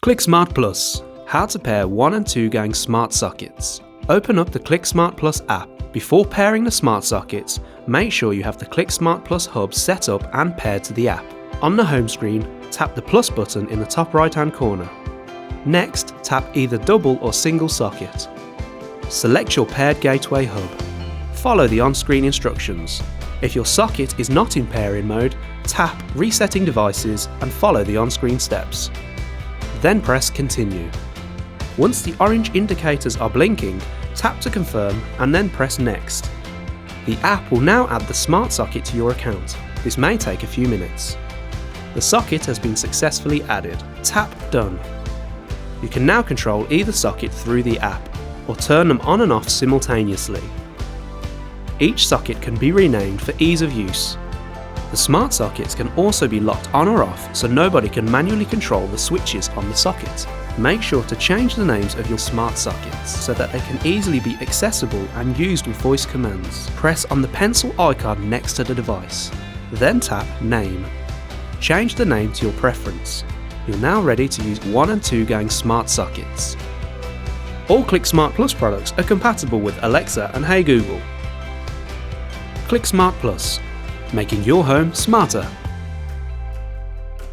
ClickSmart Plus. How to pair 1 and 2 gang smart sockets. Open up the ClickSmart Plus app. Before pairing the smart sockets, make sure you have the ClickSmart Plus hub set up and paired to the app. On the home screen, tap the plus button in the top right hand corner. Next, tap either double or single socket. Select your paired gateway hub. Follow the on-screen instructions. If your socket is not in pairing mode, tap Resetting Devices and follow the on-screen steps. Then press Continue. Once the orange indicators are blinking, tap to confirm and then press Next. The app will now add the smart socket to your account. This may take a few minutes. The socket has been successfully added. Tap Done. You can now control either socket through the app or turn them on and off simultaneously. Each socket can be renamed for ease of use. The smart sockets can also be locked on or off so nobody can manually control the switches on the socket. Make sure to change the names of your smart sockets so that they can easily be accessible and used with voice commands. Press on the pencil icon next to the device. Then tap Name. Change the name to your preference. You're now ready to use 1 and 2 gang smart sockets. All ClickSmart Plus products are compatible with Alexa and Hey Google. ClickSmart Plus, making your home smarter.